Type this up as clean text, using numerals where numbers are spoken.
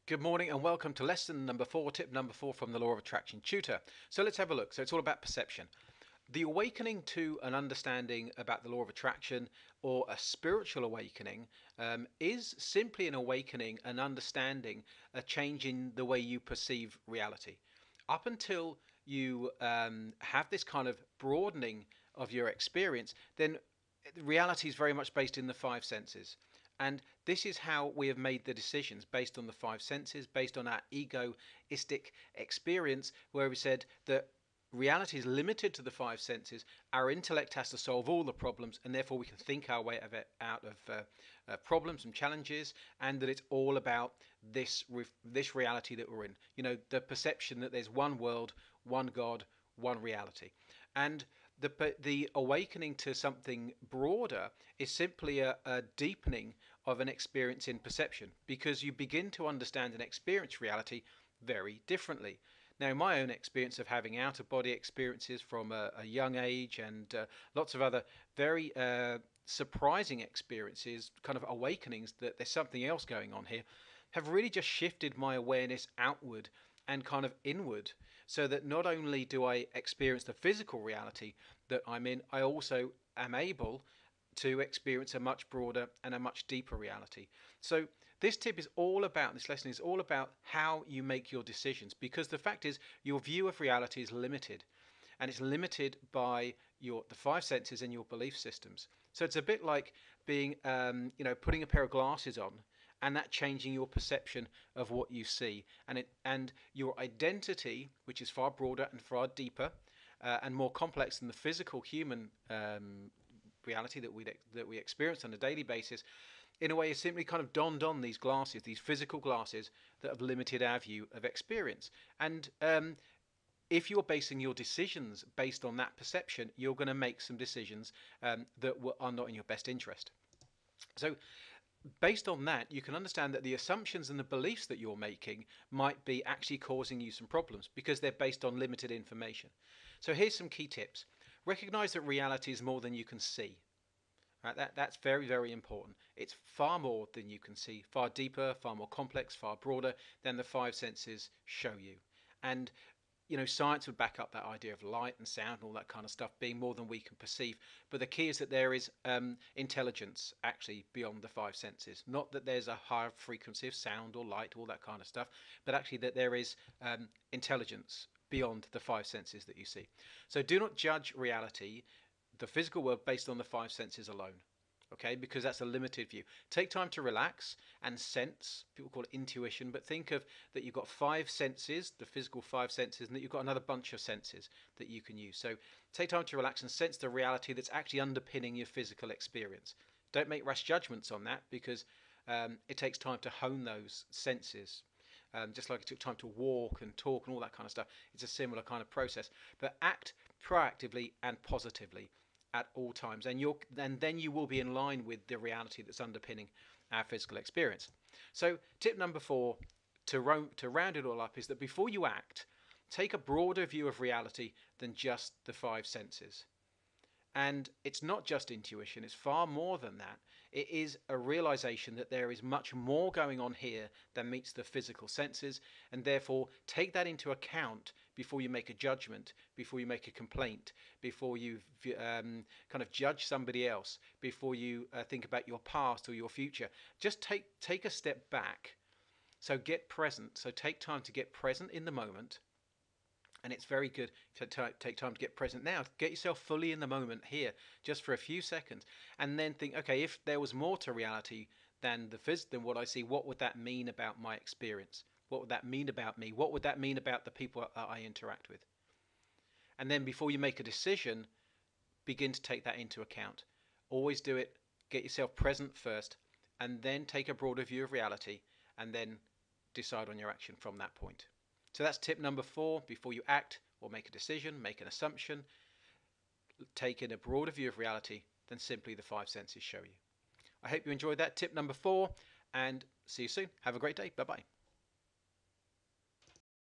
Good morning and welcome to lesson number 4, tip number 4 from the Law of Attraction Tutor. So let's have a look. So it's all about perception. The awakening to an understanding about the law of attraction, or a spiritual awakening, is simply an awakening, an understanding, a change in the way you perceive reality. Up until you have this kind of broadening of your experience, then reality is very much based in the five senses. And this is how we have made the decisions based on the five senses, based on our egoistic experience, where we said that reality is limited to the five senses. Our intellect has to solve all the problems, and therefore we can think our way out of problems and challenges, and that it's all about this reality that we're in. You know, the perception that there's one world, one God, one reality, and the awakening to something broader is simply a deepening of an experience in perception, because you begin to understand and experience reality very differently. Now, my own experience of having out of body experiences from a young age, and lots of other very surprising experiences, kind of awakenings that there's something else going on here, have really just shifted my awareness outward and kind of inward, so that not only do I experience the physical reality that I'm in, I also am able to experience a much broader and a much deeper reality. So this tip is all about, this lesson is all about how you make your decisions, because the fact is your view of reality is limited, and it's limited by the five senses and your belief systems. So it's a bit like being putting a pair of glasses on, and that changing your perception of what you see, and your identity, which is far broader and far deeper and more complex than the physical human reality that we experience on a daily basis, in a way is simply kind of donned on these glasses, these physical glasses that have limited our view of experience. And if you're basing your decisions based on that perception, you're going to make some decisions that are not in your best interest. So based on that, you can understand that the assumptions and the beliefs that you're making might be actually causing you some problems, because they're based on limited information. So here's some key tips. Recognize that reality is more than you can see. Right? That's very, very important. It's far more than you can see, far deeper, far more complex, far broader than the five senses show you. And science would back up that idea of light and sound and all that kind of stuff being more than we can perceive. But the key is that there is intelligence actually beyond the five senses. Not that there's a higher frequency of sound or light, all that kind of stuff, but actually that there is intelligence beyond the five senses that you see. So do not judge reality, the physical world, based on the five senses alone. Okay, because that's a limited view. Take time to relax and sense. People call it intuition, but think of that you've got five senses, the physical five senses, and that you've got another bunch of senses that you can use. So take time to relax and sense the reality that's actually underpinning your physical experience. Don't make rash judgments on that, because it takes time to hone those senses. Just like it took time to walk and talk and all that kind of stuff, it's a similar kind of process. But act proactively and positively at all times, and then you will be in line with the reality that's underpinning our physical experience. So tip number 4, to round it all up, is that before you act, take a broader view of reality than just the five senses. And it's not just intuition, it's far more than that. It is a realization that there is much more going on here than meets the physical senses, and therefore take that into account before you make a judgment, before you make a complaint, before you kind of judge somebody else, before you think about your past or your future. Just take a step back. So get present. So take time to get present in the moment. And it's very good to take time to get present now. Get yourself fully in the moment here, just for a few seconds, and then think, okay, if there was more to reality than than what I see, what would that mean about my experience? What would that mean about me? What would that mean about the people that I interact with? And then before you make a decision, begin to take that into account. Always do it. Get yourself present first, and then take a broader view of reality, and then decide on your action from that point. So that's tip number 4. Before you act or make a decision, make an assumption, take in a broader view of reality than simply the five senses show you. I hope you enjoyed that tip number 4, and see you soon. Have a great day. Bye-bye.